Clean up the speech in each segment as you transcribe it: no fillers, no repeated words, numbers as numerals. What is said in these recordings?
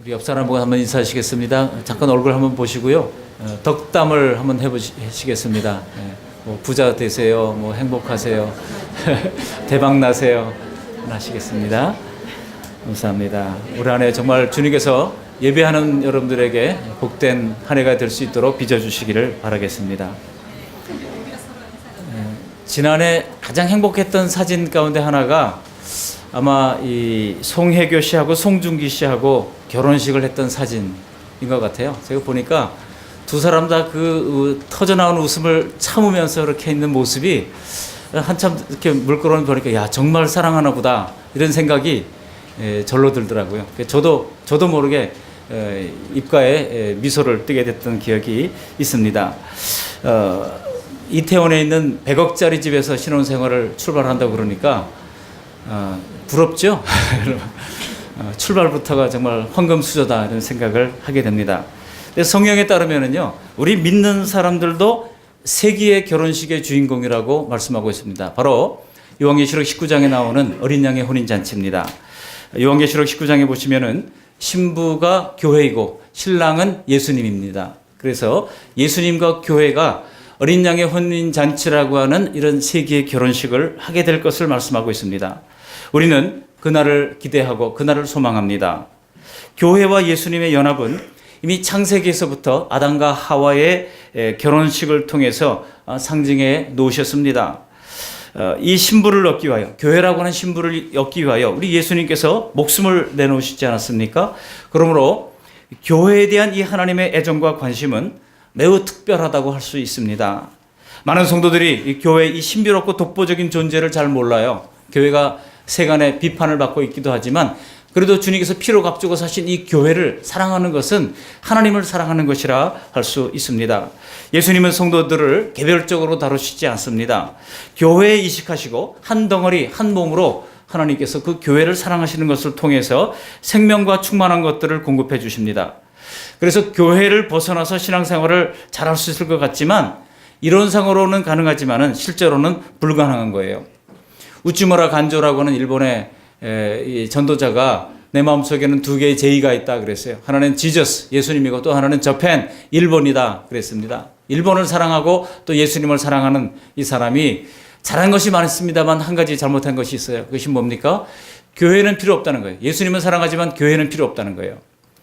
우리 옆 사람하고 한번 인사하시겠습니다. 잠깐 얼굴 한번 보시고요. 덕담을 한번 해보시겠습니다. 뭐 부자 되세요. 뭐 행복하세요. 대박 나세요. 하시겠습니다. 감사합니다. 올 한 해 정말 주님께서 예배하는 여러분들에게 복된 한 해가 될 수 있도록 빚어주시기를 바라겠습니다. 지난해 가장 행복했던 사진 가운데 하나가 아마 이 송혜교 씨하고 송중기 씨하고 결혼식을 했던 사진인 것 같아요. 제가 보니까 두 사람 다 그 터져나오는 웃음을 참으면서 이렇게 있는 모습이 한참 이렇게 물끄러미 보니까 야 정말 사랑하나 보다 이런 생각이 절로 들더라고요. 저도 모르게 입가에 미소를 띠게 됐던 기억이 있습니다. 이태원에 있는 100억짜리 집에서 신혼생활을 출발한다고 그러니까 부럽죠? 출발부터가 정말 황금수저다 이런 생각을 하게 됩니다. 성경에 따르면은요, 우리 믿는 사람들도 세기의 결혼식의 주인공이라고 말씀하고 있습니다. 바로 요한계시록 19장에 나오는 어린 양의 혼인잔치입니다. 요한계시록 19장에 보시면은 신부가 교회이고 신랑은 예수님입니다. 그래서 예수님과 교회가 어린 양의 혼인잔치라고 하는 이런 세기의 결혼식을 하게 될 것을 말씀하고 있습니다. 우리는 그날을 기대하고 그날을 소망합니다. 교회와 예수님의 연합은 이미 창세기에서부터 아담과 하와의 결혼식을 통해서 상징해 놓으셨습니다. 이 신부를 얻기 위하여, 교회라고 하는 신부를 얻기 위하여 우리 예수님께서 목숨을 내놓으시지 않았습니까? 그러므로 교회에 대한 이 하나님의 애정과 관심은 매우 특별하다고 할 수 있습니다. 많은 성도들이 이 교회의 이 신비롭고 독보적인 존재를 잘 몰라요. 교회가 세간의 비판을 받고 있기도 하지만 그래도 주님께서 피로 값주고 사신 이 교회를 사랑하는 것은 하나님을 사랑하는 것이라 할 수 있습니다. 예수님은 성도들을 개별적으로 다루시지 않습니다. 교회에 이식하시고 한 덩어리 한 몸으로 하나님께서 그 교회를 사랑하시는 것을 통해서 생명과 충만한 것들을 공급해 주십니다. 그래서 교회를 벗어나서 신앙생활을 잘할 수 있을 것 같지만 이론상으로는 가능하지만 실제로는 불가능한 거예요. 우찌무라 간조라고 하는 일본의 전도자가 내 마음속에는 두 개의 제의가 있다 그랬어요. 하나는 지저스, 예수님이고 또 하나는 저펜, 일본이다 그랬습니다. 일본을 사랑하고 또 예수님을 사랑하는 이 사람이 잘한 것이 많습니다만 한 가지 잘못한 것이 있어요. 그것이 뭡니까? 교회는 필요 없다는 거예요. 예수님은 사랑하지만 교회는 필요 없다는 거예요.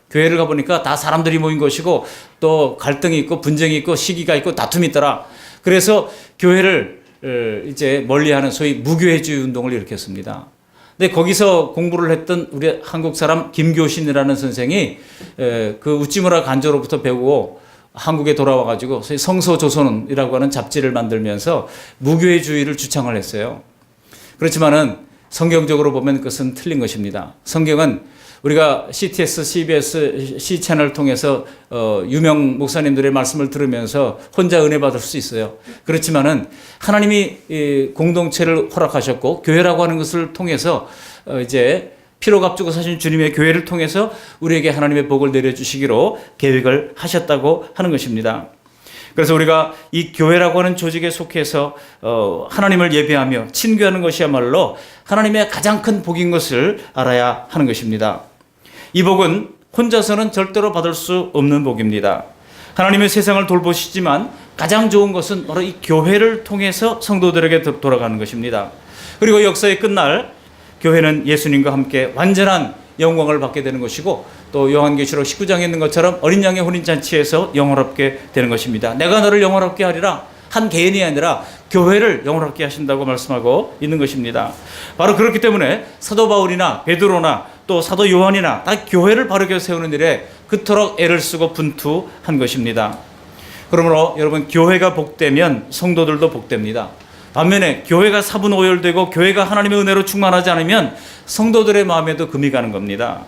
교회를 가보니까 다 사람들이 모인 것이고 또 갈등이 있고 분쟁이 있고 시기가 있고 다툼이 있더라. 그래서 교회를 이제 멀리하는 소위 무교회주의 운동을 일으켰습니다. 근데 거기서 공부를 했던 우리 한국 사람 김교신이라는 선생이 그 우찌무라 간조로부터 배우고 한국에 돌아와가지고 소위 성서조선이라고 하는 잡지를 만들면서 무교회주의를 주창을 했어요. 그렇지만은 성경적으로 보면 그것은 틀린 것입니다. 성경은 우리가 CTS, CBS, C채널을 통해서 유명 목사님들의 말씀을 들으면서 혼자 은혜 받을 수 있어요. 그렇지만은 하나님이 공동체를 허락하셨고 교회라고 하는 것을 통해서 이제 피로 값주고 사신 주님의 교회를 통해서 우리에게 하나님의 복을 내려주시기로 계획을 하셨다고 하는 것입니다. 그래서 우리가 이 교회라고 하는 조직에 속해서 하나님을 예배하며 친교하는 것이야말로 하나님의 가장 큰 복인 것을 알아야 하는 것입니다. 이 복은 혼자서는 절대로 받을 수 없는 복입니다. 하나님의 세상을 돌보시지만 가장 좋은 것은 바로 이 교회를 통해서 성도들에게 돌아가는 것입니다. 그리고 역사의 끝날 교회는 예수님과 함께 완전한 영광을 받게 되는 것이고 또 요한계시록 19장에 있는 것처럼 어린 양의 혼인잔치에서 영원롭게 되는 것입니다. 내가 너를 영원롭게 하리라. 한 개인이 아니라 교회를 영원롭게 하신다고 말씀하고 있는 것입니다. 바로 그렇기 때문에 사도 바울이나 베드로나 또 사도 요한이나 다 교회를 바르게 세우는 일에 그토록 애를 쓰고 분투한 것입니다. 그러므로 여러분 교회가 복되면 성도들도 복됩니다. 반면에 교회가 사분오열되고 교회가 하나님의 은혜로 충만하지 않으면 성도들의 마음에도 금이 가는 겁니다.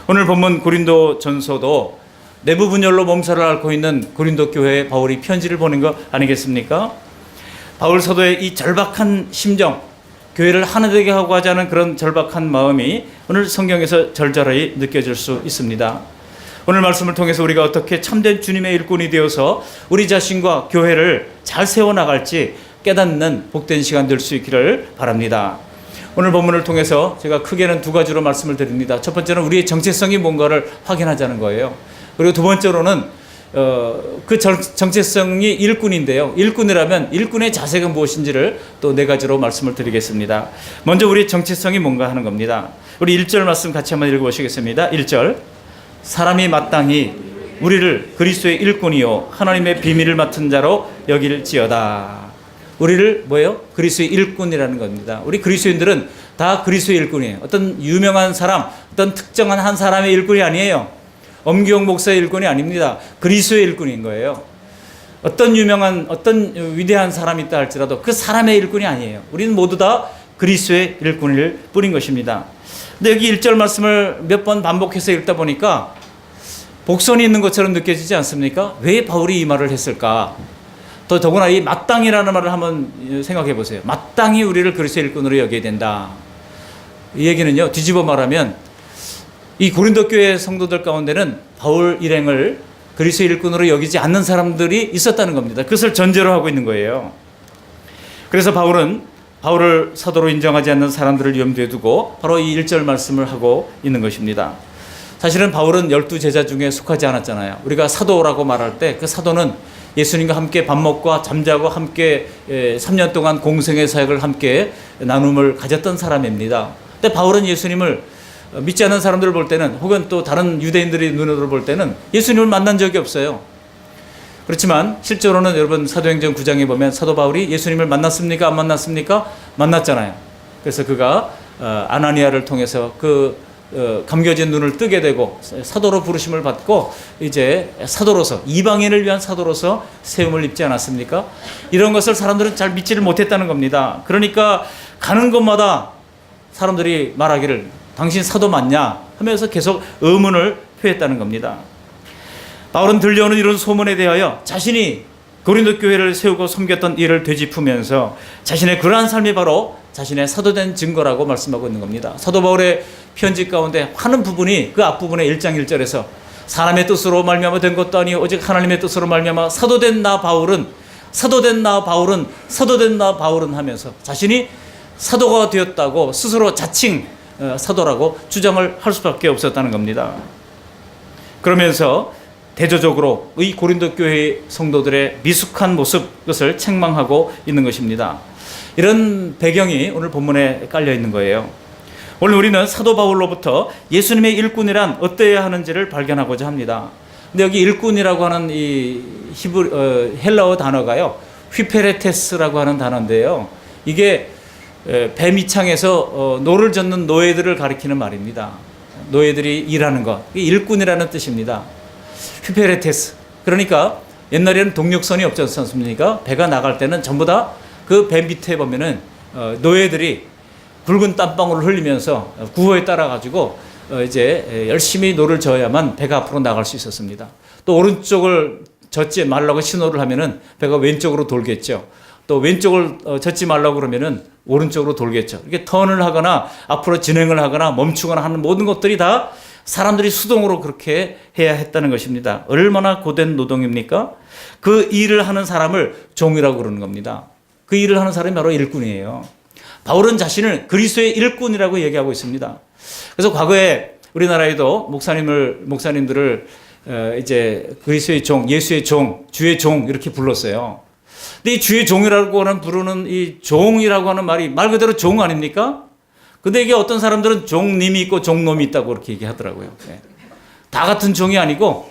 오늘 본문 고린도 전서도 내부 분열로 몸살을 앓고 있는 고린도 교회에 바울이 편지를 보낸 거 아니겠습니까? 바울 사도의 이 절박한 심정, 교회를 하나 되게 하고 하자는 그런 절박한 마음이 오늘 성경에서 절절히 느껴질 수 있습니다. 오늘 말씀을 통해서 우리가 어떻게 참된 주님의 일꾼이 되어서 우리 자신과 교회를 잘 세워나갈지 깨닫는 복된 시간 될 수 있기를 바랍니다. 오늘 본문을 통해서 제가 크게는 두 가지로 말씀을 드립니다. 첫 번째는 우리의 정체성이 뭔가를 확인하자는 거예요. 그리고 두 번째로는 그 정체성이 일꾼인데요. 일꾼이라면 일꾼의 자세가 무엇인지를 또 네 가지로 말씀을 드리겠습니다. 먼저 우리의 정체성이 뭔가 하는 겁니다. 우리 1절 말씀 같이 한번 읽어보시겠습니다. 1절, 사람이 마땅히 우리를 그리스도의 일꾼이요 하나님의 비밀을 맡은 자로 여길지어다. 우리를 뭐예요? 그리스도의 일꾼이라는 겁니다. 우리 그리스도인들은 다 그리스도의 일꾼이에요. 어떤 유명한 사람, 어떤 특정한 한 사람의 일꾼이 아니에요. 엄기용 목사의 일꾼이 아닙니다. 그리스도의 일꾼인 거예요. 어떤 유명한, 어떤 위대한 사람이 있다 할지라도 그 사람의 일꾼이 아니에요. 우리는 모두 다 그리스도의 일꾼일 뿐인 것입니다. 근데 여기 1절 말씀을 몇 번 반복해서 읽다 보니까 복선이 있는 것처럼 느껴지지 않습니까? 왜 바울이 이 말을 했을까? 또 더구나 이 마땅이라는 말을 한번 생각해 보세요. 마땅히 우리를 그리스도의 일꾼으로 여겨야 된다. 이 얘기는요, 뒤집어 말하면 이 고린도 교회 성도들 가운데는 바울 일행을 그리스도의 일꾼으로 여기지 않는 사람들이 있었다는 겁니다. 그것을 전제로 하고 있는 거예요. 그래서 바울은 바울을 사도로 인정하지 않는 사람들을 염두에 두고 바로 이 1절 말씀을 하고 있는 것입니다. 사실은 바울은 12제자 중에 속하지 않았잖아요. 우리가 사도라고 말할 때 그 사도는 예수님과 함께 밥 먹고 잠자고 함께 3년 동안 공생의 사역을 함께 나눔을 가졌던 사람입니다. 근데 바울은 예수님을 믿지 않는 사람들을 볼 때는 혹은 또 다른 유대인들의 눈으로 볼 때는 예수님을 만난 적이 없어요. 그렇지만 실제로는 여러분 사도행전 9장에 보면 사도 바울이 예수님을 만났습니까? 안 만났습니까? 만났잖아요. 그래서 그가 아나니아를 통해서 감겨진 눈을 뜨게 되고 사도로 부르심을 받고 이제 사도로서 이방인을 위한 사도로서 세움을 입지 않았습니까? 이런 것을 사람들은 잘 믿지를 못했다는 겁니다. 그러니까 가는 곳마다 사람들이 말하기를 당신 사도 맞냐 하면서 계속 의문을 표했다는 겁니다. 바울은 들려오는 이런 소문에 대하여 자신이 고린도 교회를 세우고 섬겼던 일을 되짚으면서 자신의 그러한 삶이 바로 자신의 사도된 증거라고 말씀하고 있는 겁니다. 사도 바울의 편지 가운데 하는 부분이 그 앞부분의 1장 1절에서 사람의 뜻으로 말미암아 된 것도 아니요 오직 하나님의 뜻으로 말미암아 사도된 나 바울은 하면서 자신이 사도가 되었다고 스스로 자칭 사도라고 주장을 할 수밖에 없었다는 겁니다. 그러면서 대조적으로 이 고린도 교회 성도들의 미숙한 모습, 그것을 책망하고 있는 것입니다. 이런 배경이 오늘 본문에 깔려 있는 거예요. 오늘 우리는 사도 바울로부터 예수님의 일꾼이란 어떠해야 하는지를 발견하고자 합니다. 근데 여기 일꾼이라고 하는 이 헬라어 단어가요, 휘페레테스라고 하는 단어인데요. 이게 배 밑창에서 노를 젓는 노예들을 가리키는 말입니다. 노예들이 일하는 것, 일꾼이라는 뜻입니다. 휘페레테스. 그러니까 옛날에는 동력선이 없지 않습니까? 배가 나갈 때는 전부 다 그 배 밑에 보면은 노예들이 붉은 땀방울을 흘리면서 구호에 따라 가지고 이제 열심히 노를 저어야만 배가 앞으로 나갈 수 있었습니다. 또 오른쪽을 젓지 말라고 신호를 하면은 배가 왼쪽으로 돌겠죠. 또 왼쪽을 젓지 말라고 그러면은 오른쪽으로 돌겠죠. 이렇게 턴을 하거나 앞으로 진행을 하거나 멈추거나 하는 모든 것들이 다 사람들이 수동으로 그렇게 해야 했다는 것입니다. 얼마나 고된 노동입니까? 그 일을 하는 사람을 종이라고 그러는 겁니다. 그 일을 하는 사람이 바로 일꾼이에요. 바울은 자신을 그리스도의 일꾼이라고 얘기하고 있습니다. 그래서 과거에 우리나라에도 목사님들을 이제 그리스도의 종, 예수의 종, 주의 종 이렇게 불렀어요. 근데 이 주의 종이라고 하는 부르는 이 종이라고 하는 말이 말 그대로 종 아닙니까? 근데 이게 어떤 사람들은 종님이 있고 종놈이 있다고 그렇게 얘기하더라고요. 다 같은 종이 아니고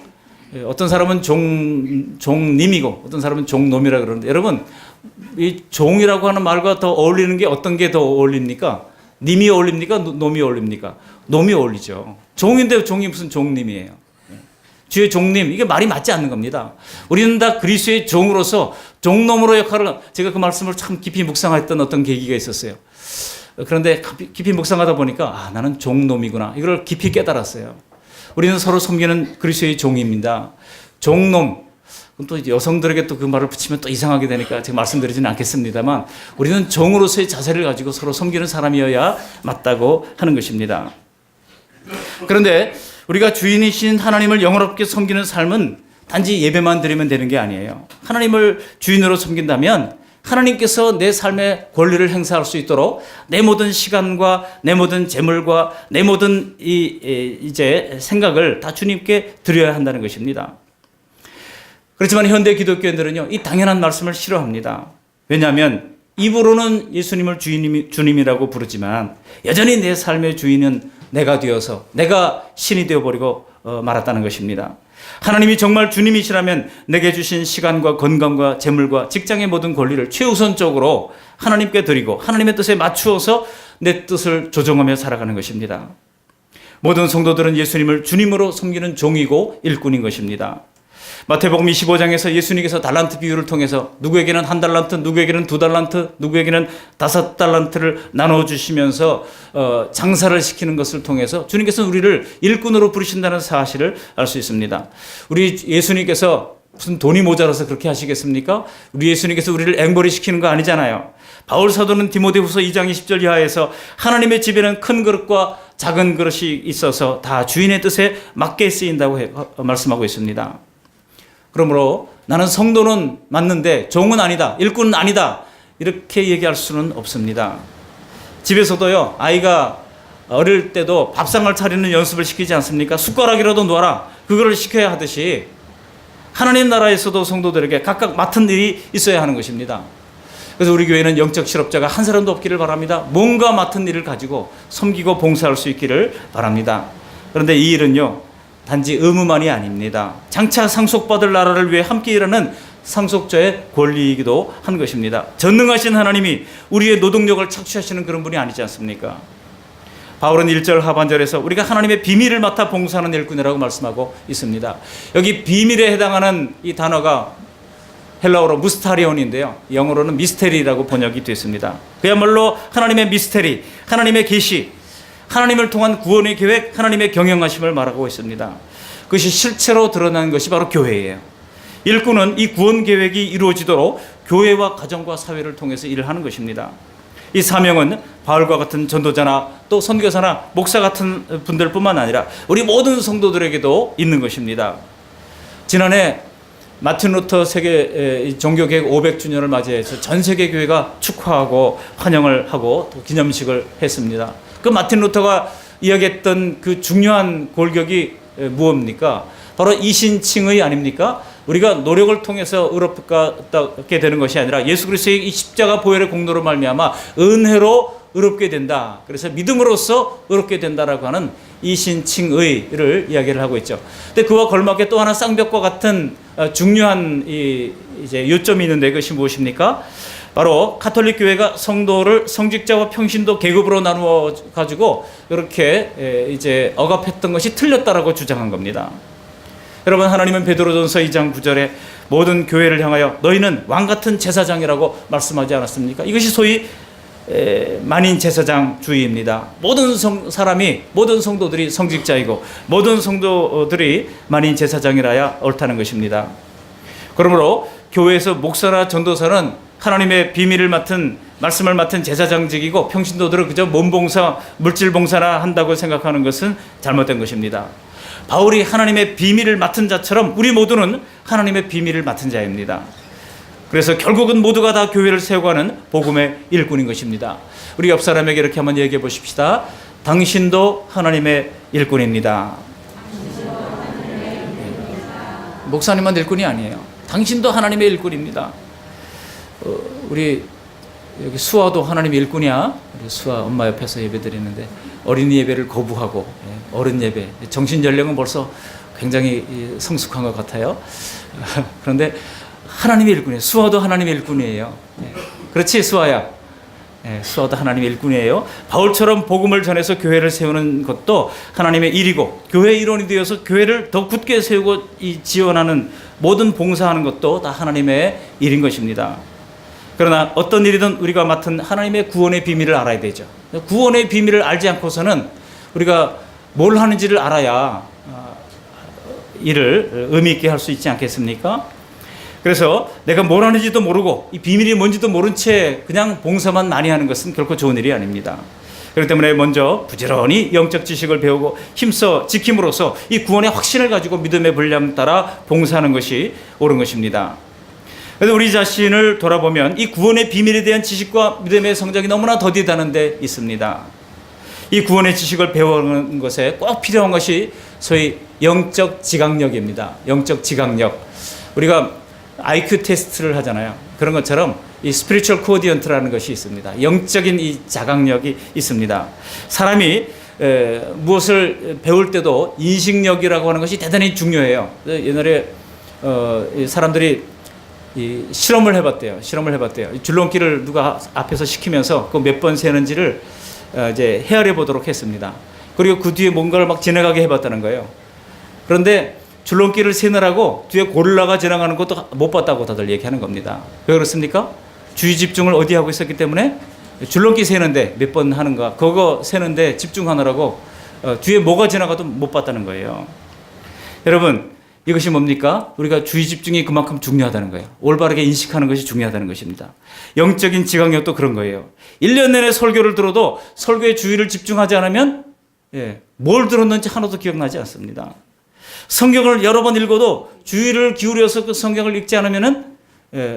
어떤 사람은 종님이고 어떤 사람은 종놈이라 그러는데 여러분 이 종이라고 하는 말과 더 어울리는 게 어떤 게 더 어울립니까? 님이 어울립니까? 놈이 어울립니까? 놈이 어울리죠. 종인데 종이 무슨 종님이에요. 주의 종님, 이게 말이 맞지 않는 겁니다. 우리는 다 그리스도의 종으로서 종놈으로 역할을, 제가 그 말씀을 참 깊이 묵상했던 어떤 계기가 있었어요. 그런데 깊이 묵상하다 보니까 나는 종놈이구나. 이걸 깊이 깨달았어요. 우리는 서로 섬기는 그리스도의 종입니다. 종놈. 또 여성들에게 또 그 말을 붙이면 또 이상하게 되니까 제가 말씀드리지는 않겠습니다만 우리는 종으로서의 자세를 가지고 서로 섬기는 사람이어야 맞다고 하는 것입니다. 그런데 우리가 주인이신 하나님을 영원롭게 섬기는 삶은 단지 예배만 드리면 되는 게 아니에요. 하나님을 주인으로 섬긴다면 하나님께서 내 삶의 권리를 행사할 수 있도록 내 모든 시간과 내 모든 재물과 내 모든 이제 생각을 다 주님께 드려야 한다는 것입니다. 그렇지만 현대 기독교인들은요, 이 당연한 말씀을 싫어합니다. 왜냐하면 입으로는 예수님을 주님이라고 부르지만 여전히 내 삶의 주인은 내가 되어서 내가 신이 되어버리고 말았다는 것입니다. 하나님이 정말 주님이시라면 내게 주신 시간과 건강과 재물과 직장의 모든 권리를 최우선적으로 하나님께 드리고 하나님의 뜻에 맞추어서 내 뜻을 조정하며 살아가는 것입니다. 모든 성도들은 예수님을 주님으로 섬기는 종이고 일꾼인 것입니다. 마태복음 25장에서 예수님께서 달란트 비유를 통해서 누구에게는 1달란트, 누구에게는 2달란트, 누구에게는 5달란트를 나눠주시면서 장사를 시키는 것을 통해서 주님께서는 우리를 일꾼으로 부르신다는 사실을 알 수 있습니다. 우리 예수님께서 무슨 돈이 모자라서 그렇게 하시겠습니까? 우리 예수님께서 우리를 앵벌이 시키는 거 아니잖아요. 바울 사도는 디모데후서 2장 20절 이하에서 하나님의 집에는 큰 그릇과 작은 그릇이 있어서 다 주인의 뜻에 맞게 쓰인다고 말씀하고 있습니다. 그러므로 나는 성도는 맞는데 종은 아니다, 일꾼은 아니다, 이렇게 얘기할 수는 없습니다. 집에서도요, 아이가 어릴 때도 밥상을 차리는 연습을 시키지 않습니까? 숟가락이라도 놓아라, 그거를 시켜야 하듯이 하나님 나라에서도 성도들에게 각각 맡은 일이 있어야 하는 것입니다. 그래서 우리 교회는 영적 실업자가 한 사람도 없기를 바랍니다. 뭔가 맡은 일을 가지고 섬기고 봉사할 수 있기를 바랍니다. 그런데 이 일은요, 단지 의무만이 아닙니다. 장차 상속받을 나라를 위해 함께 일하는 상속자의 권리이기도 한 것입니다. 전능하신 하나님이 우리의 노동력을 착취하시는 그런 분이 아니지 않습니까? 바울은 1절 하반절에서 우리가 하나님의 비밀을 맡아 봉사하는 일꾼이라고 말씀하고 있습니다. 여기 비밀에 해당하는 이 단어가 헬라어로 무스타리온인데요, 영어로는 미스테리라고 번역이 됐습니다. 그야말로 하나님의 미스테리, 하나님의 계시, 하나님을 통한 구원의 계획, 하나님의 경영하심을 말하고 있습니다. 그것이 실체로 드러난 것이 바로 교회예요. 일꾼은 이 구원 계획이 이루어지도록 교회와 가정과 사회를 통해서 일을 하는 것입니다. 이 사명은 바울과 같은 전도자나 또 선교사나 목사 같은 분들뿐만 아니라 우리 모든 성도들에게도 있는 것입니다. 지난해 마틴 루터 세계 종교개혁 500주년을 맞이해서 전 세계 교회가 축하하고 환영을 하고 또 기념식을 했습니다. 그 마틴 루터가 이야기했던 그 중요한 골격이 무엇입니까? 바로 이신칭의 아닙니까? 우리가 노력을 통해서 의롭게 되는 것이 아니라 예수 그리스도의 이 십자가 보혈의 공로로 말미암아 은혜로 의롭게 된다. 그래서 믿음으로써 의롭게 된다라고 하는 이신칭의를 이야기를 하고 있죠. 근데 그와 걸맞게 또 하나 쌍벽과 같은 중요한 이제 요점이 있는데 그것이 무엇입니까? 바로 가톨릭 교회가 성도를 성직자와 평신도 계급으로 나누어 가지고 이렇게 이제 억압했던 것이 틀렸다라고 주장한 겁니다. 여러분, 하나님은 베드로전서 2장 9절에 모든 교회를 향하여 너희는 왕 같은 제사장이라고 말씀하지 않았습니까? 이것이 소위 만인 제사장주의입니다. 모든 모든 성도들이 성직자이고 모든 성도들이 만인 제사장이라야 옳다는 것입니다. 그러므로 교회에서 목사나 전도사는 하나님의 비밀을 맡은 말씀을 맡은 제사장직이고 평신도들은 그저 몸봉사, 물질봉사나 한다고 생각하는 것은 잘못된 것입니다. 바울이 하나님의 비밀을 맡은 자처럼 우리 모두는 하나님의 비밀을 맡은 자입니다. 그래서 결국은 모두가 다 교회를 세워가는 복음의 일꾼인 것입니다. 우리 옆 사람에게 이렇게 한번 얘기해 보십시다. 당신도 하나님의 일꾼입니다. 목사님만 일꾼이 아니에요. 당신도 하나님의 일꾼입니다. 우리 여기 수아도 하나님의 일꾼이야. 우리 수아 엄마 옆에서 예배 드리는데 어린이 예배를 거부하고 어른 예배, 정신 연령은 벌써 굉장히 성숙한 것 같아요. 그런데 하나님의 일꾼이에요. 수아도 하나님의 일꾼이에요. 그렇지, 수아야. 수아도 하나님의 일꾼이에요. 바울처럼 복음을 전해서 교회를 세우는 것도 하나님의 일이고, 교회의 일원이 되어서 교회를 더 굳게 세우고 지원하는 모든 봉사하는 것도 다 하나님의 일인 것입니다. 그러나 어떤 일이든 우리가 맡은 하나님의 구원의 비밀을 알아야 되죠. 구원의 비밀을 알지 않고서는 우리가 뭘 하는지를 알아야 일을 의미 있게 할 수 있지 않겠습니까? 그래서 내가 뭘 하는지도 모르고 이 비밀이 뭔지도 모른 채 그냥 봉사만 많이 하는 것은 결코 좋은 일이 아닙니다. 그렇기 때문에 먼저 부지런히 영적 지식을 배우고 힘써 지킴으로써 이 구원의 확신을 가지고 믿음의 분량 따라 봉사하는 것이 옳은 것입니다. 그래서 우리 자신을 돌아보면 이 구원의 비밀에 대한 지식과 믿음의 성장이 너무나 더디다는 데 있습니다. 이 구원의 지식을 배우는 것에 꼭 필요한 것이 소위 영적 지각력입니다. 영적 지각력. 우리가 IQ 테스트를 하잖아요. 그런 것처럼 이 스피리추얼 코디언트라는 것이 있습니다. 영적인 이 자각력이 있습니다. 사람이 무엇을 배울 때도 인식력이라고 하는 것이 대단히 중요해요. 옛날에 사람들이 실험을 해봤대요. 줄넘기를 누가 앞에서 시키면서 그 몇 번 세는지를 이제 헤아려 보도록 했습니다. 그리고 그 뒤에 뭔가를 막 지나가게 해봤다는 거예요. 그런데 줄넘기를 세느라고 뒤에 고릴라가 지나가는 것도 못 봤다고 다들 얘기하는 겁니다. 왜 그렇습니까? 주의 집중을 어디 하고 있었기 때문에 줄넘기 세는데 몇 번 하는가, 그거 세는데 집중하느라고 뒤에 뭐가 지나가도 못 봤다는 거예요. 여러분, 이것이 뭡니까? 우리가 주의 집중이 그만큼 중요하다는 거예요. 올바르게 인식하는 것이 중요하다는 것입니다. 영적인 지각력도 그런 거예요. 1년 내내 설교를 들어도 설교에 주의를 집중하지 않으면 뭘 들었는지 하나도 기억나지 않습니다. 성경을 여러 번 읽어도 주의를 기울여서 그 성경을 읽지 않으면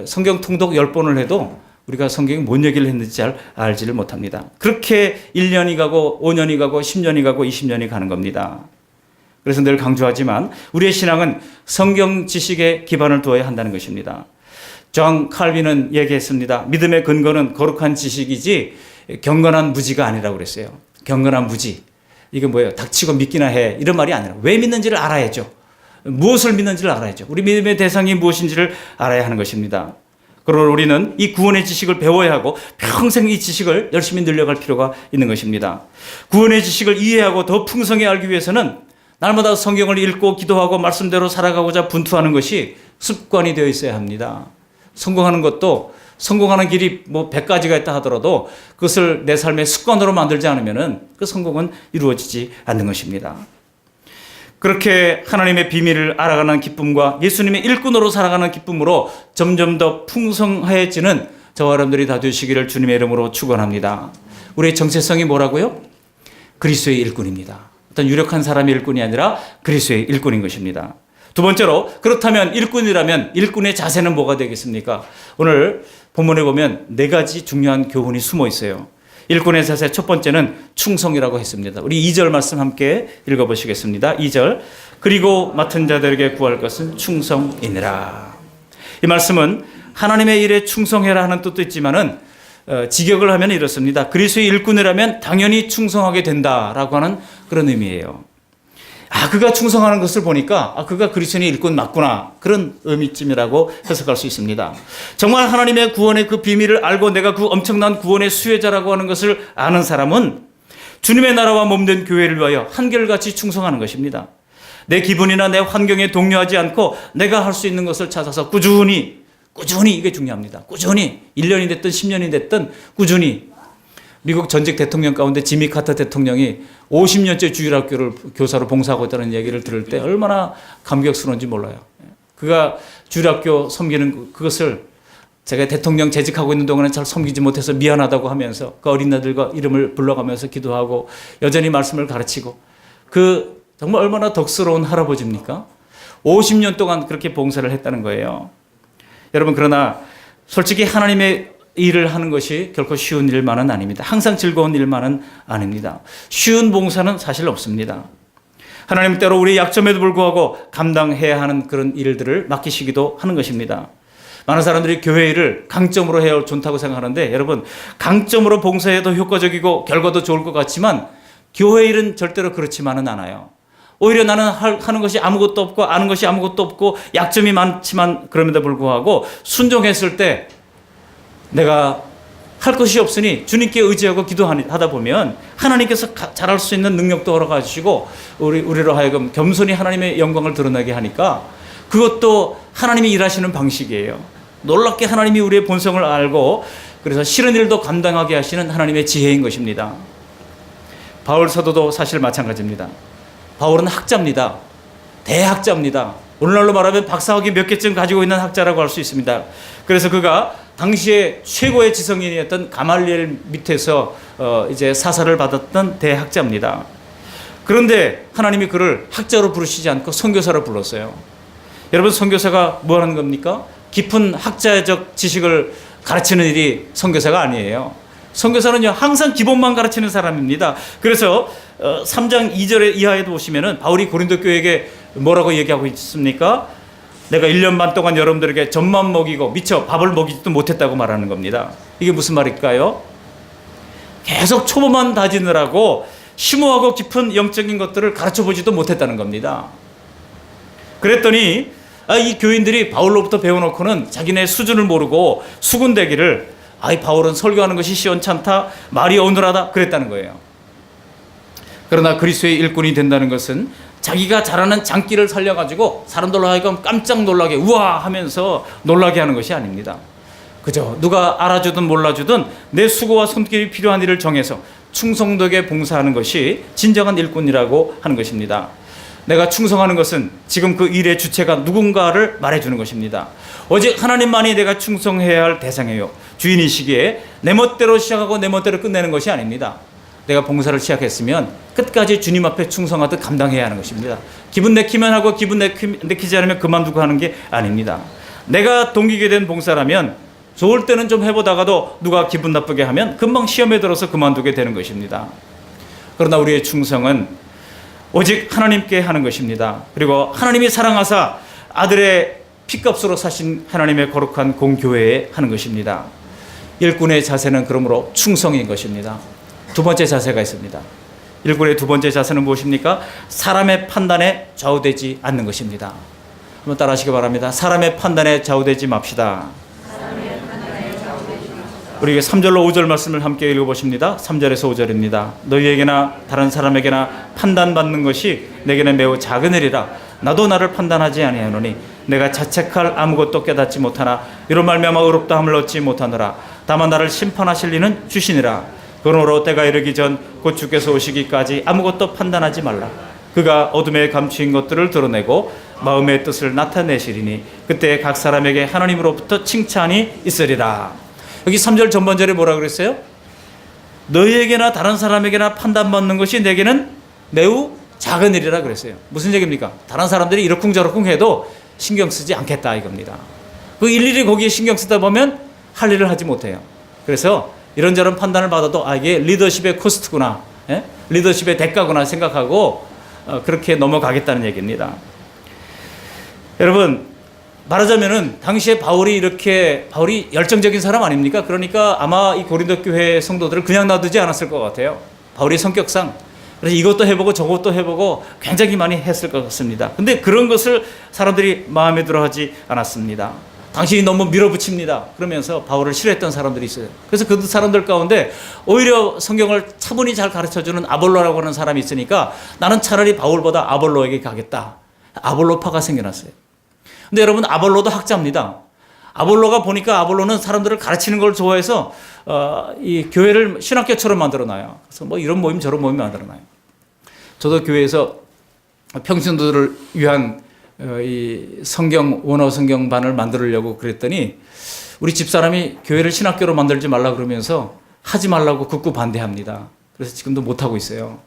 성경 통독 10번을 해도 우리가 성경이 뭔 얘기를 했는지 잘 알지를 못합니다. 그렇게 1년이 가고 5년이 가고 10년이 가고 20년이 가는 겁니다. 그래서 늘 강조하지만 우리의 신앙은 성경 지식에 기반을 두어야 한다는 것입니다. 존 칼빈은 얘기했습니다. 믿음의 근거는 거룩한 지식이지 경건한 무지가 아니라고 그랬어요. 경건한 무지. 이게 뭐예요? 닥치고 믿기나 해. 이런 말이 아니라 왜 믿는지를 알아야죠. 무엇을 믿는지를 알아야죠. 우리 믿음의 대상이 무엇인지를 알아야 하는 것입니다. 그러나 우리는 이 구원의 지식을 배워야 하고 평생 이 지식을 열심히 늘려갈 필요가 있는 것입니다. 구원의 지식을 이해하고 더 풍성히 알기 위해서는 날마다 성경을 읽고 기도하고 말씀대로 살아가고자 분투하는 것이 습관이 되어 있어야 합니다. 성공하는 것도 성공하는 길이 뭐 100가지가 있다 하더라도 그것을 내 삶의 습관으로 만들지 않으면 그 성공은 이루어지지 않는 것입니다. 그렇게 하나님의 비밀을 알아가는 기쁨과 예수님의 일꾼으로 살아가는 기쁨으로 점점 더 풍성해지는 저와 여러분들이 다 되시기를 주님의 이름으로 축원합니다. 우리의 정체성이 뭐라고요? 그리스도의 일꾼입니다. 어떤 유력한 사람의 일꾼이 아니라 그리스도의 일꾼인 것입니다. 두 번째로, 그렇다면 일꾼이라면 일꾼의 자세는 뭐가 되겠습니까? 오늘 본문에 보면 4가지 중요한 교훈이 숨어 있어요. 일꾼의 자세 첫 번째는 충성이라고 했습니다. 우리 2절 말씀 함께 읽어보시겠습니다. 2절, 그리고 맡은 자들에게 구할 것은 충성이니라. 이 말씀은 하나님의 일에 충성해라 하는 뜻도 있지만은 직역을 하면 이렇습니다. 그리스도의 일꾼이라면 당연히 충성하게 된다라고 하는 그런 의미예요. 그가 충성하는 것을 보니까 그가 그리스도의 일꾼 맞구나, 그런 의미쯤이라고 해석할 수 있습니다. 정말 하나님의 구원의 그 비밀을 알고 내가 그 엄청난 구원의 수혜자라고 하는 것을 아는 사람은 주님의 나라와 몸된 교회를 위하여 한결같이 충성하는 것입니다. 내 기분이나 내 환경에 동요하지 않고 내가 할 수 있는 것을 찾아서 꾸준히 이게 중요합니다. 꾸준히 1년이 됐든 10년이 됐든 꾸준히. 미국 전직 대통령 가운데 지미 카터 대통령이 50년째 주일학교를 교사로 봉사하고 있다는 얘기를 들을 때 얼마나 감격스러운지 몰라요. 그가 주일학교 섬기는 그것을 제가 대통령 재직하고 있는 동안에 잘 섬기지 못해서 미안하다고 하면서 그 어린아들과 이름을 불러가면서 기도하고 여전히 말씀을 가르치고, 그 정말 얼마나 덕스러운 할아버지입니까? 50년 동안 그렇게 봉사를 했다는 거예요. 여러분, 그러나 솔직히 하나님의 일을 하는 것이 결코 쉬운 일만은 아닙니다. 항상 즐거운 일만은 아닙니다. 쉬운 봉사는 사실 없습니다. 하나님 때로 우리의 약점에도 불구하고 감당해야 하는 그런 일들을 맡기시기도 하는 것입니다. 많은 사람들이 교회 일을 강점으로 해야 좋다고 생각하는데, 여러분, 강점으로 봉사해도 효과적이고 결과도 좋을 것 같지만 교회 일은 절대로 그렇지만은 않아요. 오히려 나는 하는 것이 아무것도 없고 아는 것이 아무것도 없고 약점이 많지만 그럼에도 불구하고 순종했을 때 내가 할 것이 없으니 주님께 의지하고 기도하다 보면 하나님께서 잘할 수 있는 능력도 허락해 주시고 우리로 하여금 겸손히 하나님의 영광을 드러나게 하니까 그것도 하나님이 일하시는 방식이에요. 놀랍게 하나님이 우리의 본성을 알고 그래서 싫은 일도 감당하게 하시는 하나님의 지혜인 것입니다. 바울 사도도 사실 마찬가지입니다. 바울은 학자입니다. 대학자입니다. 오늘날로 말하면 박사학위 몇 개쯤 가지고 있는 학자라고 할 수 있습니다. 그래서 그가 당시에 최고의 지성인이었던 가말리엘 밑에서 이제 사사를 받았던 대학자입니다. 그런데 하나님이 그를 학자로 부르시지 않고 선교사로 불렀어요. 여러분, 선교사가 뭐 하는 겁니까? 깊은 학자적 지식을 가르치는 일이 선교사가 아니에요. 선교사는요 항상 기본만 가르치는 사람입니다. 그래서 3장 2절 이하에도 보시면은 바울이 고린도 교회에게 뭐라고 얘기하고 있습니까? 내가 1년 반 동안 여러분들에게 젖만 먹이고 미처 밥을 먹이지도 못했다고 말하는 겁니다. 이게 무슨 말일까요? 계속 초보만 다지느라고 심오하고 깊은 영적인 것들을 가르쳐보지도 못했다는 겁니다. 그랬더니 이 교인들이 바울로부터 배워놓고는 자기네 수준을 모르고 수군대기를 이 바울은 설교하는 것이 시원찮다, 말이 어눌하다 그랬다는 거예요. 그러나 그리스도의 일꾼이 된다는 것은 자기가 잘하는 장기를 살려가지고 사람들로 하여금 깜짝 놀라게 우와 하면서 놀라게 하는 것이 아닙니다. 그저 누가 알아주든 몰라주든 내 수고와 손길이 필요한 일을 정해서 충성되게 봉사하는 것이 진정한 일꾼이라고 하는 것입니다. 내가 충성하는 것은 지금 그 일의 주체가 누군가를 말해주는 것입니다. 오직 하나님만이 내가 충성해야 할 대상이에요. 주인이시기에 내 멋대로 시작하고 내 멋대로 끝내는 것이 아닙니다. 내가 봉사를 시작했으면 끝까지 주님 앞에 충성하듯 감당해야 하는 것입니다. 기분 내키면 하고 기분 내키지 않으면 그만두고 하는 게 아닙니다. 내가 동기게 된 봉사라면 좋을 때는 좀 해보다가도 누가 기분 나쁘게 하면 금방 시험에 들어서 그만두게 되는 것입니다. 그러나 우리의 충성은 오직 하나님께 하는 것입니다. 그리고 하나님이 사랑하사 아들의 피값으로 사신 하나님의 거룩한 공교회에 하는 것입니다. 일꾼의 자세는 그러므로 충성인 것입니다. 두 번째 자세가 있습니다. 일꾼의 두 번째 자세는 무엇입니까? 사람의 판단에 좌우되지 않는 것입니다. 한번 따라 하시기 바랍니다. 사람의 판단에 좌우되지 맙시다. 우리 3절로 5절 말씀을 함께 읽어보십니다. 3절에서 5절입니다. 너희에게나 다른 사람에게나 판단받는 것이 내게는 매우 작은 일이라 나도 나를 판단하지 아니하노니 내가 자책할 아무것도 깨닫지 못하나 이로 말미암아 의롭다함을 얻지 못하노라. 다만 나를 심판하실 이는 주시니라. 그러므로 때가 이르기 전 곧 주께서 오시기까지 아무것도 판단하지 말라. 그가 어둠에 감추인 것들을 드러내고 마음의 뜻을 나타내시리니 그때 각 사람에게 하나님으로부터 칭찬이 있으리라. 여기 3절 전반절에 뭐라 그랬어요? 너희에게나 다른 사람에게나 판단받는 것이 내게는 매우 작은 일이라 그랬어요. 무슨 얘기입니까? 다른 사람들이 이러쿵저러쿵 해도 신경 쓰지 않겠다 이겁니다. 그 일일이 거기에 신경 쓰다 보면 할 일을 하지 못해요. 그래서 이런저런 판단을 받아도 이게 리더십의 코스트구나, 리더십의 대가구나 생각하고 그렇게 넘어가겠다는 얘기입니다. 여러분 말하자면은 당시에 바울이 열정적인 사람 아닙니까? 그러니까 아마 이 고린도 교회 성도들을 그냥 놔두지 않았을 것 같아요. 바울의 성격상. 그래서 이것도 해보고 저것도 해보고 굉장히 많이 했을 것 같습니다. 근데 그런 것을 사람들이 마음에 들어 하지 않았습니다. 당신이 너무 밀어붙입니다. 그러면서 바울을 싫어했던 사람들이 있어요. 그래서 그 사람들 가운데 오히려 성경을 차분히 잘 가르쳐주는 아볼로라고 하는 사람이 있으니까 나는 차라리 바울보다 아볼로에게 가겠다. 아볼로파가 생겨났어요. 근데 여러분 아볼로도 학자입니다. 아볼로가 보니까 아볼로는 사람들을 가르치는 걸 좋아해서 이 교회를 신학교처럼 만들어놔요. 그래서 뭐 이런 모임 저런 모임 만들어놔요. 저도 교회에서 평신도들을 위한 이 성경 원어 성경반을 만들려고 그랬더니 우리 집사람이 교회를 신학교로 만들지 말라 그러면서 하지 말라고 극구 반대합니다. 그래서 지금도 못 하고 있어요.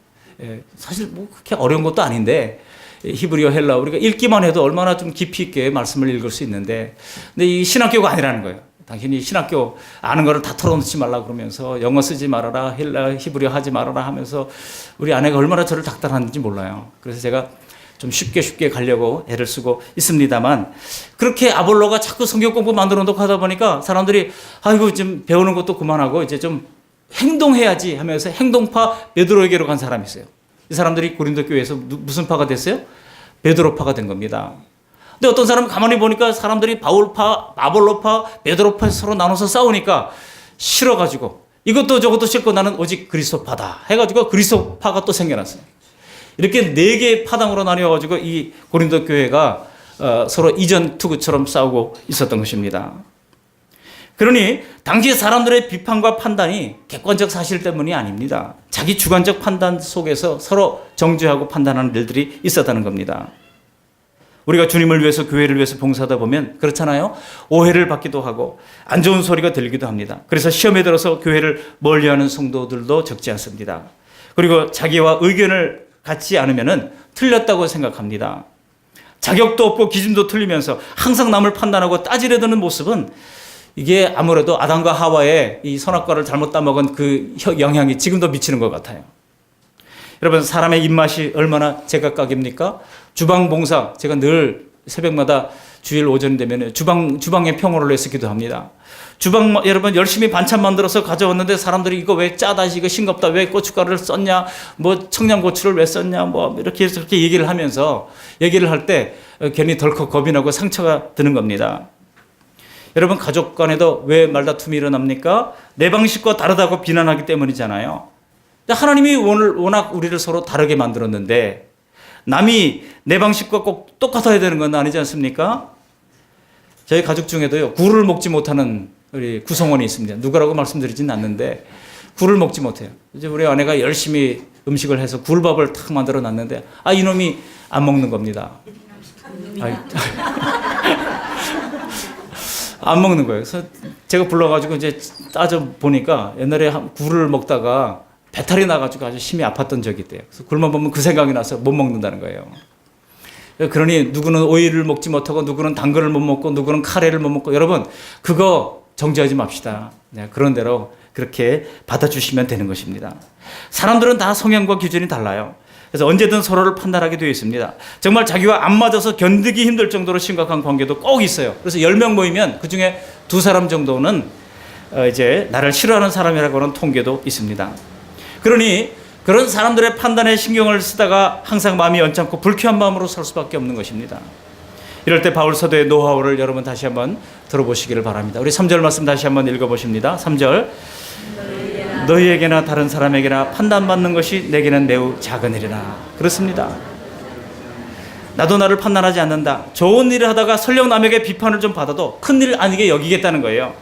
사실 뭐 그렇게 어려운 것도 아닌데 히브리어 헬라 우리가 읽기만 해도 얼마나 좀 깊이 있게 말씀을 읽을 수 있는데 근데 이 신학교가 아니라는 거예요. 당신이 신학교 아는 거를 다 털어놓지 말라 그러면서 영어 쓰지 말아라 헬라 히브리어 하지 말아라 하면서 우리 아내가 얼마나 저를 닥달하는지 몰라요. 그래서 제가 좀 쉽게 가려고 애를 쓰고 있습니다만 그렇게 아볼로가 자꾸 성경 공부 만들어 놓고 하다 보니까 사람들이 아이고 좀 배우는 것도 그만하고 이제 좀 행동해야지 하면서 행동파 베드로에게로 간 사람이 있어요. 이 사람들이 고린도 교회에서 무슨 파가 됐어요? 베드로파가 된 겁니다. 근데 어떤 사람은 가만히 보니까 사람들이 바울파, 아볼로파, 베드로파 서로 나눠서 싸우니까 싫어가지고 이것도 저것도 싫고 나는 오직 그리스도파다 해가지고 그리스도파가 또 생겨났어요. 이렇게 4개의 파당으로 나뉘어가지고 이 고린도 교회가 서로 이전 투구처럼 싸우고 있었던 것입니다. 그러니 당시 사람들의 비판과 판단이 객관적 사실 때문이 아닙니다. 자기 주관적 판단 속에서 서로 정죄하고 판단하는 일들이 있었다는 겁니다. 우리가 주님을 위해서 교회를 위해서 봉사하다 보면 그렇잖아요. 오해를 받기도 하고 안 좋은 소리가 들리기도 합니다. 그래서 시험에 들어서 교회를 멀리하는 성도들도 적지 않습니다. 그리고 자기와 의견을 같지 않으면 틀렸다고 생각합니다. 자격도 없고 기준도 틀리면서 항상 남을 판단하고 따지려 드는 모습은 이게 아무래도 아담과 하와의 이 선악과를 잘못 따먹은 그 영향이 지금도 미치는 것 같아요. 여러분, 사람의 입맛이 얼마나 제각각입니까? 주방 봉사, 제가 늘 새벽마다 주일 오전 되면 주방의 평화를 위해서 기도합니다. 여러분 열심히 반찬 만들어서 가져왔는데 사람들이 이거 왜 짜다, 이거 싱겁다, 왜 고춧가루를 썼냐, 뭐 청양고추를 왜 썼냐, 뭐 이렇게 얘기를 하면서 얘기를 할 때 괜히 덜컥 겁이 나고 상처가 드는 겁니다. 여러분, 가족 간에도 왜 말다툼이 일어납니까? 내 방식과 다르다고 비난하기 때문이잖아요. 하나님이 워낙 우리를 서로 다르게 만들었는데 남이 내 방식과 꼭 똑같아야 되는 건 아니지 않습니까? 저희 가족 중에도요, 굴을 먹지 못하는 우리 구성원이 있습니다. 누구라고 말씀드리진 않는데 굴을 먹지 못해요. 이제 우리 아내가 열심히 음식을 해서 굴밥을 탁 만들어 놨는데 이놈이 안 먹는 겁니다. 안 먹는 거예요. 그래서 제가 불러가지고 이제 따져 보니까 옛날에 굴을 먹다가 배탈이 나가지고 아주 심히 아팠던 적이 있대요. 그래서 굴만 보면 그 생각이 나서 못 먹는다는 거예요. 그러니 누구는 오이를 먹지 못하고 누구는 당근을 못 먹고 누구는 카레를 못 먹고, 여러분 그거 정지하지 맙시다. 그런 대로 그렇게 받아주시면 되는 것입니다. 사람들은 다 성향과 기준이 달라요. 그래서 언제든 서로를 판단하게 되어 있습니다. 정말 자기와 안 맞아서 견디기 힘들 정도로 심각한 관계도 꼭 있어요. 그래서 10명 모이면 그중에 2사람 정도는 이제 나를 싫어하는 사람이라고 하는 통계도 있습니다. 그러니 그런 사람들의 판단에 신경을 쓰다가 항상 마음이 언짢고 불쾌한 마음으로 살 수밖에 없는 것입니다. 이럴 때 바울 사도의 노하우를 여러분 다시 한번 들어보시기를 바랍니다. 우리 3절 말씀 다시 한번 읽어보십니다. 3절. 너희에게나 다른 사람에게나 판단받는 것이 내게는 매우 작은 일이라. 그렇습니다. 나도 나를 판단하지 않는다. 좋은 일을 하다가 설령 남에게 비판을 좀 받아도 큰일 아니게 여기겠다는 거예요.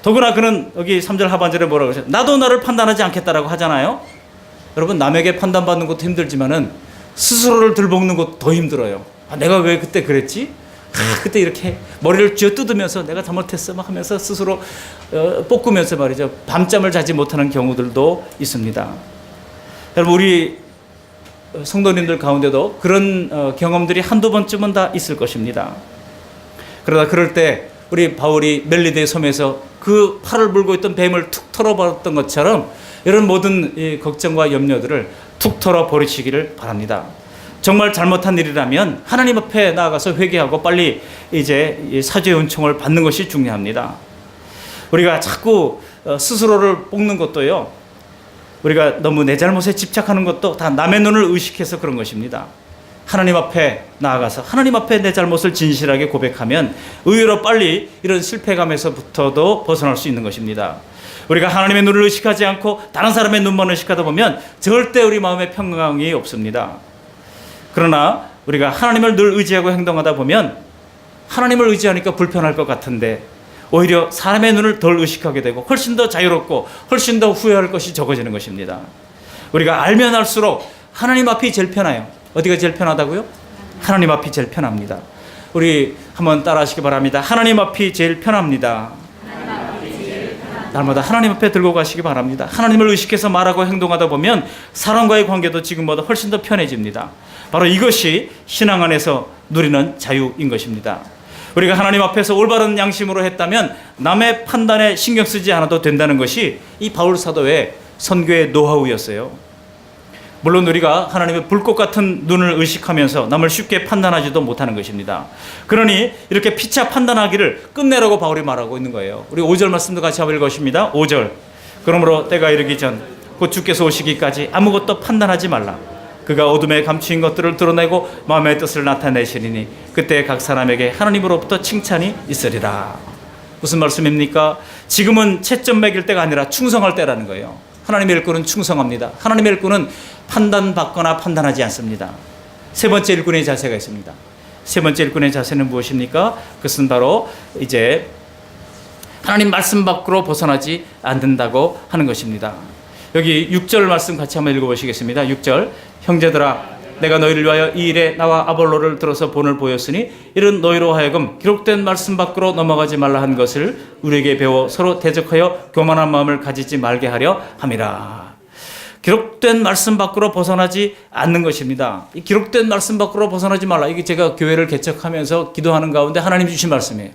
더구나 그는 여기 3절 하반절에 뭐라고 하죠? 나도 나를 판단하지 않겠다라고 하잖아요. 여러분, 남에게 판단받는 것도 힘들지만은 스스로를 들볶는 것도 더 힘들어요. 내가 왜 그때 그랬지? 그때 이렇게 머리를 쥐어 뜯으면서 내가 잘못했어 막 하면서 스스로 볶으면서 말이죠. 밤잠을 자지 못하는 경우들도 있습니다. 여러분, 우리 성도님들 가운데도 그런 경험들이 한두 번쯤은 다 있을 것입니다. 그러다 그럴 때 우리 바울이 멜리데 섬에서 그 팔을 물고 있던 뱀을 툭 털어버렸던 것처럼 이런 모든 걱정과 염려들을 툭 털어버리시기를 바랍니다. 정말 잘못한 일이라면 하나님 앞에 나아가서 회개하고 빨리 이제 사죄의 은총을 받는 것이 중요합니다. 우리가 자꾸 스스로를 볶는 것도요, 우리가 너무 내 잘못에 집착하는 것도 다 남의 눈을 의식해서 그런 것입니다. 하나님 앞에 나아가서 하나님 앞에 내 잘못을 진실하게 고백하면 의외로 빨리 이런 실패감에서부터도 벗어날 수 있는 것입니다. 우리가 하나님의 눈을 의식하지 않고 다른 사람의 눈만 의식하다 보면 절대 우리 마음에 평강이 없습니다. 그러나 우리가 하나님을 늘 의지하고 행동하다 보면 하나님을 의지하니까 불편할 것 같은데 오히려 사람의 눈을 덜 의식하게 되고 훨씬 더 자유롭고 훨씬 더 후회할 것이 적어지는 것입니다. 우리가 알면 알수록 하나님 앞이 제일 편해요. 어디가 제일 편하다고요? 하나님 앞이 제일 편합니다. 우리 한번 따라 하시기 바랍니다. 하나님 앞이 제일 편합니다. 날마다 하나님 앞에 들고 가시기 바랍니다. 하나님을 의식해서 말하고 행동하다 보면 사람과의 관계도 지금보다 훨씬 더 편해집니다. 바로 이것이 신앙 안에서 누리는 자유인 것입니다. 우리가 하나님 앞에서 올바른 양심으로 했다면 남의 판단에 신경 쓰지 않아도 된다는 것이 이 바울 사도의 선교의 노하우였어요. 물론 우리가 하나님의 불꽃 같은 눈을 의식하면서 남을 쉽게 판단하지도 못하는 것입니다. 그러니 이렇게 피차 판단하기를 끝내라고 바울이 말하고 있는 거예요. 우리 5절 말씀도 같이 한번 읽으십니다. 5절. 그러므로 때가 이르기 전 곧 주께서 오시기까지 아무것도 판단하지 말라. 그가 어둠에 감추인 것들을 드러내고 마음의 뜻을 나타내시리니 그때 각 사람에게 하나님으로부터 칭찬이 있으리라. 무슨 말씀입니까? 지금은 채점 매길 때가 아니라 충성할 때라는 거예요. 하나님의 일꾼은 충성합니다. 하나님의 일꾼은 판단받거나 판단하지 않습니다. 세 번째 일꾼의 자세가 있습니다. 세 번째 일꾼의 자세는 무엇입니까? 그것은 바로 이제 하나님 말씀 밖으로 벗어나지 않는다고 하는 것입니다. 여기 6절 말씀 같이 한번 읽어보시겠습니다. 6절. 형제들아, 내가 너희를 위하여 이 일에 나와 아볼로를 들어서 본을 보였으니 이런 너희로 하여금 기록된 말씀 밖으로 넘어가지 말라 한 것을 우리에게 배워 서로 대적하여 교만한 마음을 가지지 말게 하려 함이라. 기록된 말씀 밖으로 벗어나지 않는 것입니다. 이 기록된 말씀 밖으로 벗어나지 말라. 이게 제가 교회를 개척하면서 기도하는 가운데 하나님 주신 말씀이에요.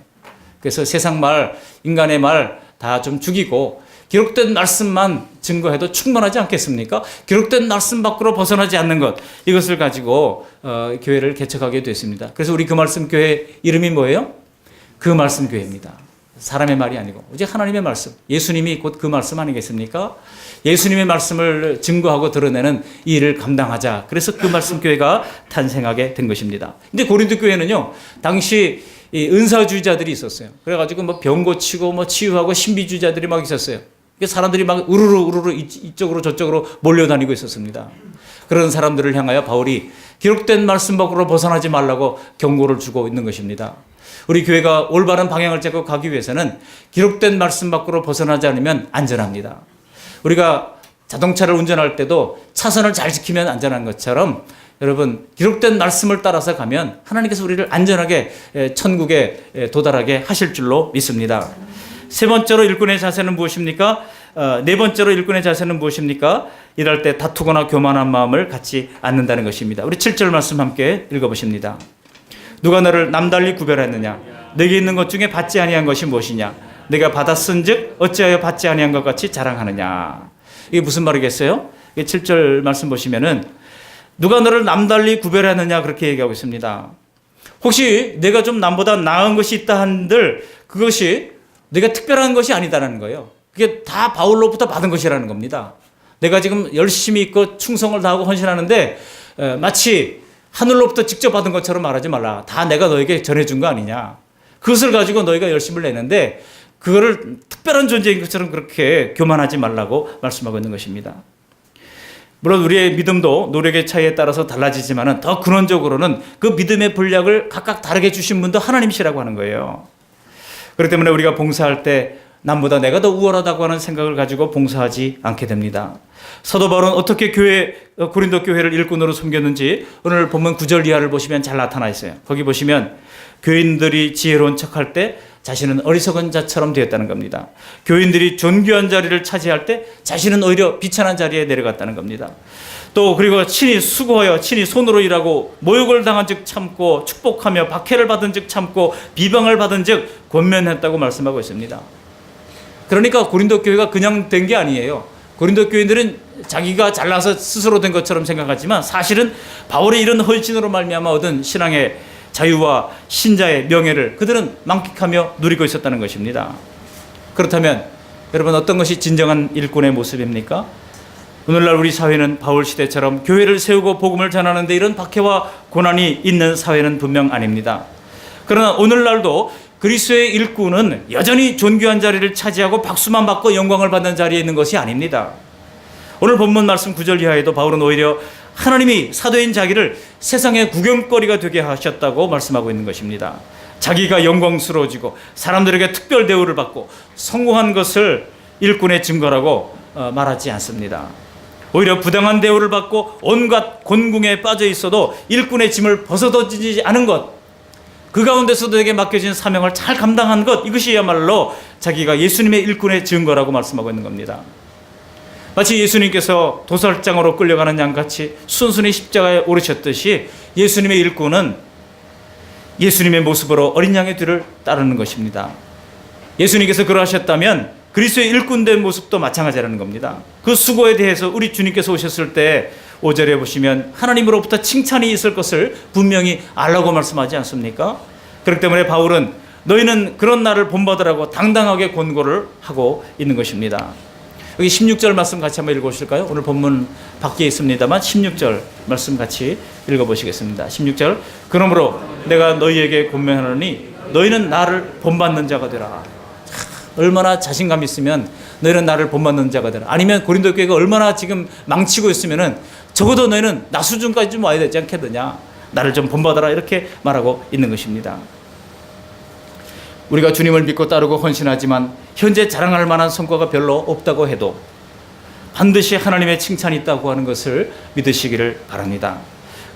그래서 세상 말, 인간의 말 다 좀 죽이고 기록된 말씀만 증거해도 충분하지 않겠습니까? 기록된 말씀 밖으로 벗어나지 않는 것, 이것을 가지고 교회를 개척하게 됐습니다. 그래서 우리 그 말씀 교회 이름이 뭐예요? 그 말씀 교회입니다. 사람의 말이 아니고 오직 하나님의 말씀, 예수님이 곧 그 말씀 아니겠습니까? 예수님의 말씀을 증거하고 드러내는 이 일을 감당하자. 그래서 그 말씀 교회가 탄생하게 된 것입니다. 근데 고린도 교회는요, 당시 이 은사주의자들이 있었어요. 그래가지고 뭐 병 고치고 뭐 치유하고 신비주의자들이 막 있었어요. 사람들이 막 우르르 이쪽으로 저쪽으로 몰려다니고 있었습니다. 그런 사람들을 향하여 바울이 기록된 말씀 밖으로 벗어나지 말라고 경고를 주고 있는 것입니다. 우리 교회가 올바른 방향을 잡고 가기 위해서는 기록된 말씀 밖으로 벗어나지 않으면 안전합니다. 우리가 자동차를 운전할 때도 차선을 잘 지키면 안전한 것처럼 여러분, 기록된 말씀을 따라서 가면 하나님께서 우리를 안전하게 천국에 도달하게 하실 줄로 믿습니다. 세 번째로 일꾼의 자세는 무엇입니까? 네 번째로 일꾼의 자세는 무엇입니까? 일할 때 다투거나 교만한 마음을 갖지 않는다는 것입니다. 우리 7절 말씀 함께 읽어보십니다. 누가 너를 남달리 구별했느냐? 내게 있는 것 중에 받지 아니한 것이 무엇이냐? 내가 받았은즉 어찌하여 받지 아니한 것 같이 자랑하느냐? 이게 무슨 말이겠어요? 7절 말씀 보시면은 누가 너를 남달리 구별하느냐 그렇게 얘기하고 있습니다. 혹시 내가 좀 남보다 나은 것이 있다 한들 그것이 내가 특별한 것이 아니다라는 거예요. 그게 다 바울로부터 받은 것이라는 겁니다. 내가 지금 열심히 있고 충성을 다하고 헌신하는데 마치 하늘로부터 직접 받은 것처럼 말하지 말라. 다 내가 너에게 전해준 거 아니냐. 그것을 가지고 너희가 열심을 내는데 그거를 특별한 존재인 것처럼 그렇게 교만하지 말라고 말씀하고 있는 것입니다. 물론 우리의 믿음도 노력의 차이에 따라서 달라지지만 더 근원적으로는 그 믿음의 분량을 각각 다르게 주신 분도 하나님이시라고 하는 거예요. 그렇기 때문에 우리가 봉사할 때 남보다 내가 더 우월하다고 하는 생각을 가지고 봉사하지 않게 됩니다. 사도 바울은 어떻게 고린도 교회를 일꾼으로 섬겼는지 오늘 본문 9절 이하를 보시면 잘 나타나 있어요. 거기 보시면 교인들이 지혜로운 척할 때 자신은 어리석은 자처럼 되었다는 겁니다. 교인들이 존귀한 자리를 차지할 때 자신은 오히려 비천한 자리에 내려갔다는 겁니다. 또 그리고 친히 수고하여 친히 손으로 일하고 모욕을 당한 즉 참고 축복하며 박해를 받은 즉 참고 비방을 받은 즉 권면했다고 말씀하고 있습니다. 그러니까 고린도 교회가 그냥 된 게 아니에요. 고린도 교인들은 자기가 잘나서 스스로 된 것처럼 생각하지만 사실은 바울의 이런 헌신으로 말미암아 얻은 신앙의 자유와 신자의 명예를 그들은 만끽하며 누리고 있었다는 것입니다. 그렇다면 여러분 어떤 것이 진정한 일꾼의 모습입니까? 오늘날 우리 사회는 바울 시대처럼 교회를 세우고 복음을 전하는데 이런 박해와 고난이 있는 사회는 분명 아닙니다. 그러나 오늘날도 그리스도의 일꾼은 여전히 존귀한 자리를 차지하고 박수만 받고 영광을 받는 자리에 있는 것이 아닙니다. 오늘 본문 말씀 9절 이하에도 바울은 오히려 하나님이 사도인 자기를 세상의 구경거리가 되게 하셨다고 말씀하고 있는 것입니다. 자기가 영광스러워지고 사람들에게 특별 대우를 받고 성공한 것을 일꾼의 증거라고 말하지 않습니다. 오히려 부당한 대우를 받고 온갖 곤궁에 빠져 있어도 일꾼의 짐을 벗어던지지 않은 것, 그 가운데서도 내게 맡겨진 사명을 잘 감당한 것, 이것이야말로 자기가 예수님의 일꾼의 증거라고 말씀하고 있는 겁니다. 마치 예수님께서 도살장으로 끌려가는 양같이 순순히 십자가에 오르셨듯이 예수님의 일꾼은 예수님의 모습으로 어린 양의 뒤를 따르는 것입니다. 예수님께서 그러하셨다면 그리스도의 일꾼된 모습도 마찬가지라는 겁니다. 그 수고에 대해서 우리 주님께서 오셨을 때 5절에 보시면 하나님으로부터 칭찬이 있을 것을 분명히 알라고 말씀하지 않습니까? 그렇기 때문에 바울은 너희는 그런 날을 본받으라고 당당하게 권고를 하고 있는 것입니다. 여기 16절 말씀 같이 한번 읽어보실까요? 오늘 본문 밖에 있습니다만 16절 말씀 같이 읽어보시겠습니다. 16절 그러므로 내가 너희에게 권면하노니 너희는 나를 본받는 자가 되라. 얼마나 자신감 있으면 너희는 나를 본받는 자가 되라. 아니면 고린도 교회가 얼마나 지금 망치고 있으면은 적어도 너희는 나 수준까지 좀 와야 되지 않겠느냐. 나를 좀 본받아라 이렇게 말하고 있는 것입니다. 우리가 주님을 믿고 따르고 헌신하지만 현재 자랑할 만한 성과가 별로 없다고 해도 반드시 하나님의 칭찬이 있다고 하는 것을 믿으시기를 바랍니다.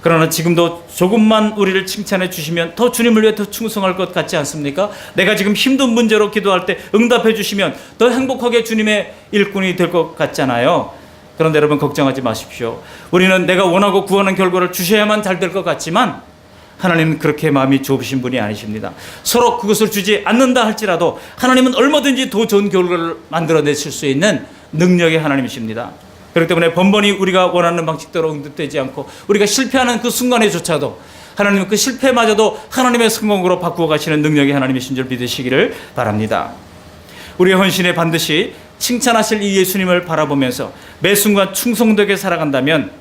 그러나 지금도 조금만 우리를 칭찬해 주시면 더 주님을 위해 더 충성할 것 같지 않습니까? 내가 지금 힘든 문제로 기도할 때 응답해 주시면 더 행복하게 주님의 일꾼이 될 것 같잖아요. 그런데 여러분 걱정하지 마십시오. 우리는 내가 원하고 구하는 결과를 주셔야만 잘 될 것 같지만 하나님은 그렇게 마음이 좁으신 분이 아니십니다. 서로 그것을 주지 않는다 할지라도 하나님은 얼마든지 더 좋은 결과를 만들어내실 수 있는 능력의 하나님이십니다. 그렇기 때문에 번번이 우리가 원하는 방식대로 응답되지 않고 우리가 실패하는 그 순간에조차도 하나님은 그 실패마저도 하나님의 성공으로 바꾸어 가시는 능력의 하나님이신 줄 믿으시기를 바랍니다. 우리의 헌신에 반드시 칭찬하실 이 예수님을 바라보면서 매 순간 충성되게 살아간다면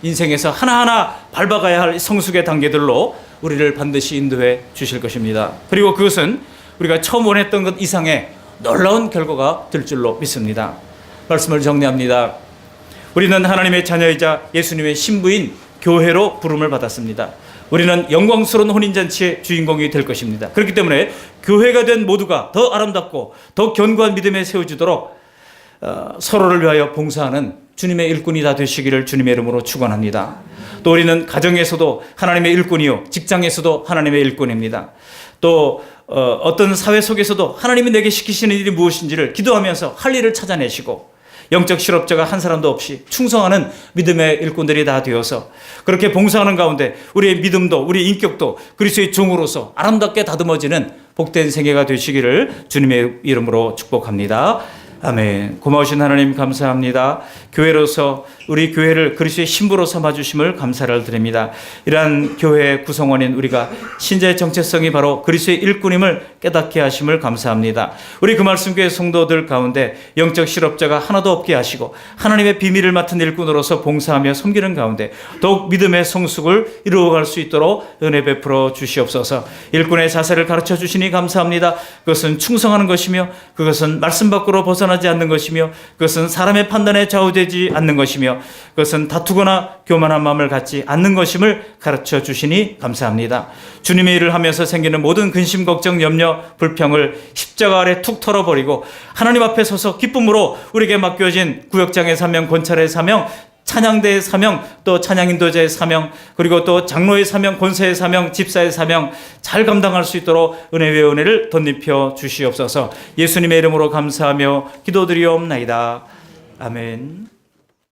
인생에서 하나하나 밟아가야 할 성숙의 단계들로 우리를 반드시 인도해 주실 것입니다. 그리고 그것은 우리가 처음 원했던 것 이상의 놀라운 결과가 될 줄로 믿습니다. 말씀을 정리합니다. 우리는 하나님의 자녀이자 예수님의 신부인 교회로 부름을 받았습니다. 우리는 영광스러운 혼인잔치의 주인공이 될 것입니다. 그렇기 때문에 교회가 된 모두가 더 아름답고 더 견고한 믿음에 세워지도록 서로를 위하여 봉사하는 주님의 일꾼이 다 되시기를 주님의 이름으로 축원합니다. 또 우리는 가정에서도 하나님의 일꾼이요, 직장에서도 하나님의 일꾼입니다. 또 어떤 사회 속에서도 하나님이 내게 시키시는 일이 무엇인지를 기도하면서 할 일을 찾아내시고 영적 실업자가 한 사람도 없이 충성하는 믿음의 일꾼들이 다 되어서 그렇게 봉사하는 가운데 우리의 믿음도 우리의 인격도 그리스도의 종으로서 아름답게 다듬어지는 복된 생애가 되시기를 주님의 이름으로 축복합니다. 아멘. 고마우신 하나님 감사합니다. 교회로서 우리 교회를 그리스도의 신부로 삼아주심을 감사를 드립니다. 이러한 교회의 구성원인 우리가 신자의 정체성이 바로 그리스도의 일꾼임을 깨닫게 하심을 감사합니다. 우리 그 말씀교회 성도들 가운데 영적 실업자가 하나도 없게 하시고 하나님의 비밀을 맡은 일꾼으로서 봉사하며 섬기는 가운데 더욱 믿음의 성숙을 이루어갈 수 있도록 은혜 베풀어 주시옵소서. 일꾼의 자세를 가르쳐 주시니 감사합니다. 그것은 충성하는 것이며 그것은 말씀 밖으로 벗어나지 않는 것이며 그것은 사람의 판단에 좌우되지 않는 것이며 그것은 다투거나 교만한 마음을 갖지 않는 것임을 가르쳐 주시니 감사합니다. 주님의 일을 하면서 생기는 모든 근심, 걱정, 염려, 불평을 십자가 아래 툭 털어버리고 하나님 앞에 서서 기쁨으로 우리에게 맡겨진 구역장의 사명, 권찰의 사명, 찬양대의 사명, 또 찬양인도자의 사명, 그리고 또 장로의 사명, 권사의 사명, 집사의 사명 잘 감당할 수 있도록 은혜 위에 은혜를 덧입혀 주시옵소서. 예수님의 이름으로 감사하며 기도드리옵나이다. 아멘.